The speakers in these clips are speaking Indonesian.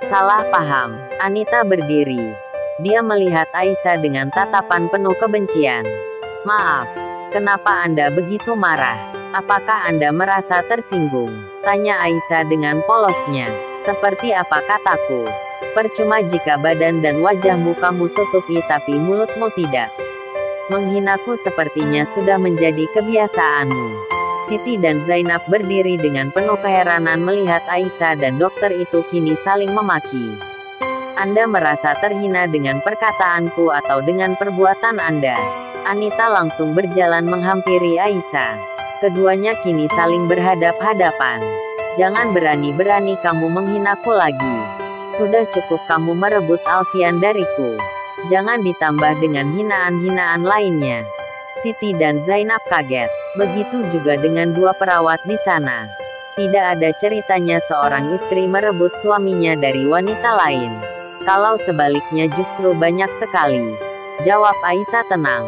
Salah paham. Anita berdiri. Dia melihat Aisyah dengan tatapan penuh kebencian. Maaf, kenapa Anda begitu marah? Apakah Anda merasa tersinggung? Tanya Aisyah dengan polosnya. Seperti apa kataku? Percuma jika badan dan wajahmu kamu tutupi tapi mulutmu tidak. Menghinaku sepertinya sudah menjadi kebiasaanmu. Siti dan Zainab berdiri dengan penuh keheranan melihat Aisyah dan dokter itu kini saling memaki. Anda merasa terhina dengan perkataanku atau dengan perbuatan Anda? Anita langsung berjalan menghampiri Aisyah. Keduanya kini saling berhadap-hadapan. Jangan berani-berani kamu menghinaku lagi. Sudah cukup kamu merebut Alfian dariku. Jangan ditambah dengan hinaan-hinaan lainnya. Siti dan Zainab kaget. Begitu juga dengan dua perawat di sana. Tidak ada ceritanya seorang istri merebut suaminya dari wanita lain. Kalau sebaliknya justru banyak sekali. Jawab Aisyah tenang.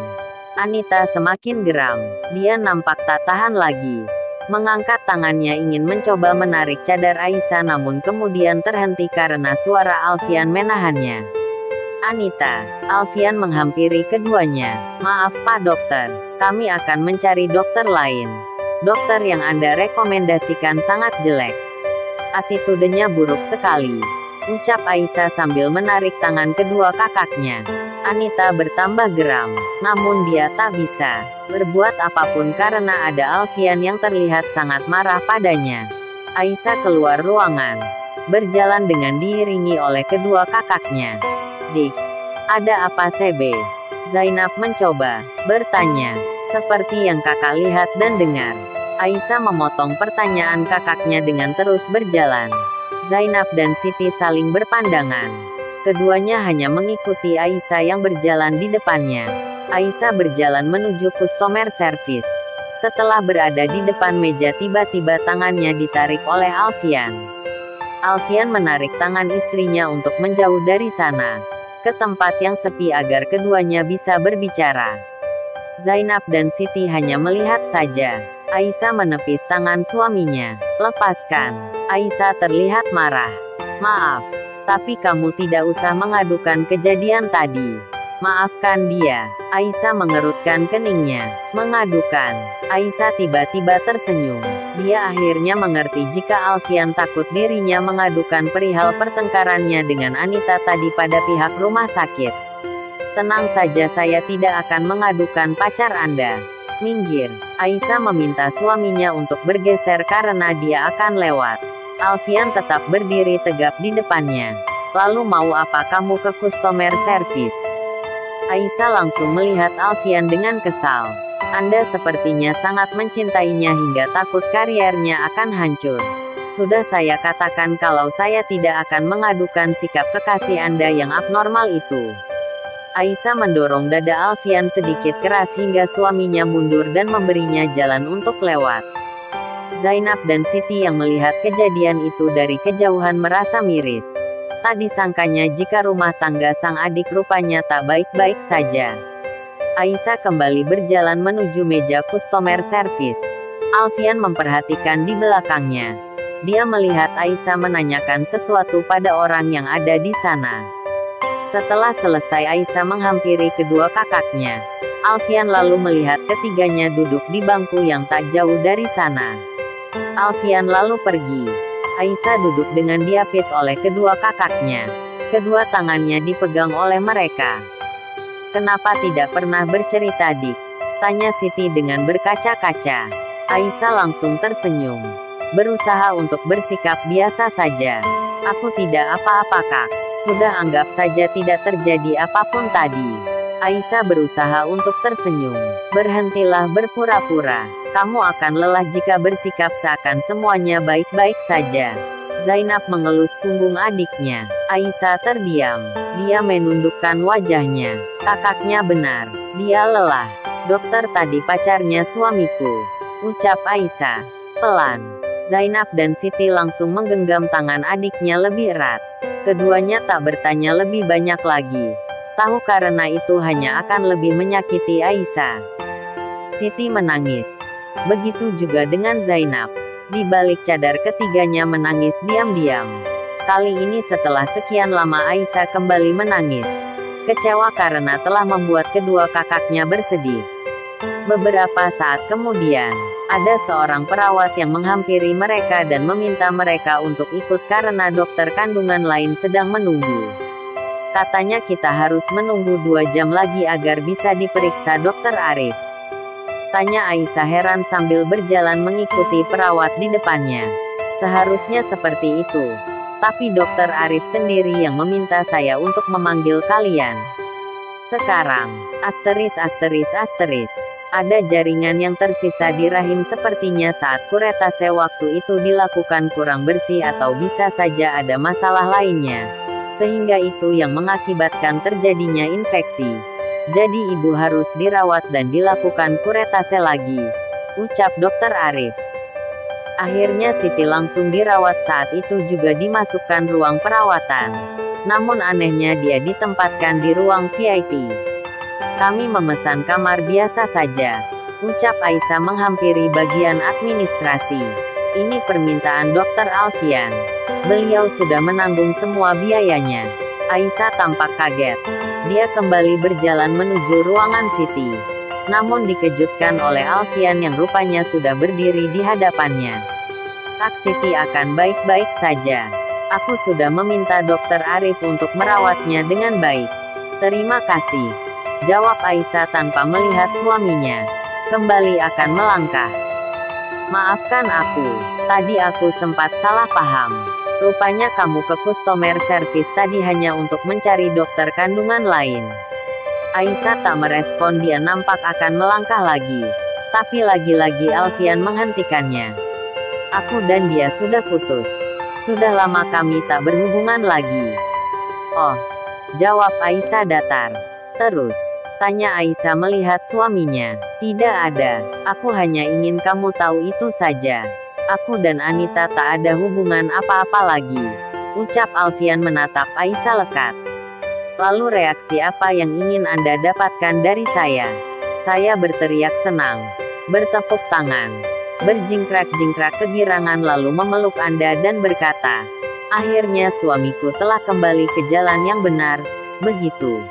Anita semakin geram. Dia nampak tak tahan lagi. Mengangkat tangannya ingin mencoba menarik cadar Aisyah namun kemudian terhenti karena suara Alfian menahannya. Anita, Alfian menghampiri keduanya. Maaf Pak Dokter, kami akan mencari dokter lain. Dokter yang Anda rekomendasikan sangat jelek. Attitudenya buruk sekali. Ucap Aisyah sambil menarik tangan kedua kakaknya. Anita bertambah geram, namun dia tak bisa berbuat apapun karena ada Alfian yang terlihat sangat marah padanya. Aisyah keluar ruangan, berjalan dengan diiringi oleh kedua kakaknya. Dik, ada apa Sebe? Zainab mencoba bertanya, seperti yang kakak lihat dan dengar. Aisyah memotong pertanyaan kakaknya dengan terus berjalan. Zainab dan Siti saling berpandangan. Keduanya hanya mengikuti Aisyah yang berjalan di depannya. Aisyah berjalan menuju customer service. Setelah berada di depan meja tiba-tiba tangannya ditarik oleh Alfian. Alfian menarik tangan istrinya untuk menjauh dari sana. Ke tempat yang sepi agar keduanya bisa berbicara. Zainab dan Siti hanya melihat saja. Aisyah menepis tangan suaminya. Lepaskan. Aisyah terlihat marah. Maaf, tapi kamu tidak usah mengadukan kejadian tadi. Maafkan dia. Aisyah mengerutkan keningnya. Mengadukan. Aisyah tiba-tiba tersenyum. Dia akhirnya mengerti jika Alfian takut dirinya mengadukan perihal pertengkarannya dengan Anita tadi pada pihak rumah sakit. Tenang saja, saya tidak akan mengadukan pacar Anda. Minggir. Aisyah meminta suaminya untuk bergeser karena dia akan lewat. Alfian tetap berdiri tegap di depannya. Lalu mau apa kamu ke customer service? Aisyah langsung melihat Alfian dengan kesal. Anda sepertinya sangat mencintainya hingga takut karirnya akan hancur. Sudah saya katakan kalau saya tidak akan mengadukan sikap kekasih Anda yang abnormal itu. Aisyah mendorong dada Alfian sedikit keras hingga suaminya mundur dan memberinya jalan untuk lewat. Zainab dan Siti yang melihat kejadian itu dari kejauhan merasa miris. Tak disangkanya jika rumah tangga sang adik rupanya tak baik-baik saja. Aisyah kembali berjalan menuju meja customer service. Alfian memperhatikan di belakangnya. Dia melihat Aisyah menanyakan sesuatu pada orang yang ada di sana. Setelah selesai Aisyah menghampiri kedua kakaknya. Alfian lalu melihat ketiganya duduk di bangku yang tak jauh dari sana. Alfian lalu pergi. Aisyah duduk dengan diapit oleh kedua kakaknya. Kedua tangannya dipegang oleh mereka. Kenapa tidak pernah bercerita Dik? Tanya Siti dengan berkaca-kaca. Aisyah langsung tersenyum. Berusaha untuk bersikap biasa saja. Aku tidak apa-apa Kak. Sudah anggap saja tidak terjadi apapun tadi. Aisyah berusaha untuk tersenyum. Berhentilah berpura-pura. Kamu akan lelah jika bersikap seakan semuanya baik-baik saja. Zainab mengelus punggung adiknya. Aisyah terdiam. Dia menundukkan wajahnya. Kakaknya benar. Dia lelah. Dokter tadi pacarnya suamiku. Ucap Aisyah. Pelan. Zainab dan Siti langsung menggenggam tangan adiknya lebih erat. Keduanya tak bertanya lebih banyak lagi. Tahu karena itu hanya akan lebih menyakiti Aisyah. Siti menangis. Begitu juga dengan Zainab. Di balik cadar ketiganya menangis diam-diam. Kali ini setelah sekian lama Aisyah kembali menangis. Kecewa karena telah membuat kedua kakaknya bersedih. Beberapa saat kemudian, ada seorang perawat yang menghampiri mereka dan meminta mereka untuk ikut karena dokter kandungan lain sedang menunggu. Katanya kita harus menunggu 2 jam lagi agar bisa diperiksa Dokter Arif. Tanya Aisyah heran sambil berjalan mengikuti perawat di depannya. Seharusnya seperti itu. Tapi Dokter Arif sendiri yang meminta saya untuk memanggil kalian. Sekarang, ada jaringan yang tersisa di rahim sepertinya saat kuretase waktu itu dilakukan kurang bersih atau bisa saja ada masalah lainnya. Sehingga itu yang mengakibatkan terjadinya infeksi. Jadi ibu harus dirawat dan dilakukan kuretase lagi, ucap Dokter Arif. Akhirnya Siti langsung dirawat, saat itu juga dimasukkan ruang perawatan. Namun anehnya dia ditempatkan di ruang VIP. Kami memesan kamar biasa saja, ucap Aisyah menghampiri bagian administrasi. Ini permintaan Dokter Alfian. Beliau sudah menanggung semua biayanya. Aisyah tampak kaget. Dia kembali berjalan menuju ruangan Siti. Namun dikejutkan oleh Alfian yang rupanya sudah berdiri di hadapannya. Kak Siti akan baik-baik saja. Aku sudah meminta Dokter Arif untuk merawatnya dengan baik. Terima kasih, jawab Aisyah tanpa melihat suaminya. Kembali akan melangkah. Maafkan aku, tadi aku sempat salah paham. Rupanya kamu ke customer service tadi hanya untuk mencari dokter kandungan lain. Aisyah tak merespon, dia nampak akan melangkah lagi. Tapi lagi-lagi Alfian menghentikannya. Aku dan dia sudah putus. Sudah lama kami tak berhubungan lagi. Oh, jawab Aisyah datar. Terus, tanya Aisyah melihat suaminya. Tidak ada, aku hanya ingin kamu tahu itu saja. Aku dan Anita tak ada hubungan apa-apa lagi, ucap Alfian menatap Aisyah lekat. Lalu reaksi apa yang ingin Anda dapatkan dari saya? Saya berteriak senang, bertepuk tangan, berjingkrak-jingkrak kegirangan lalu memeluk Anda dan berkata, akhirnya suamiku telah kembali ke jalan yang benar, begitu.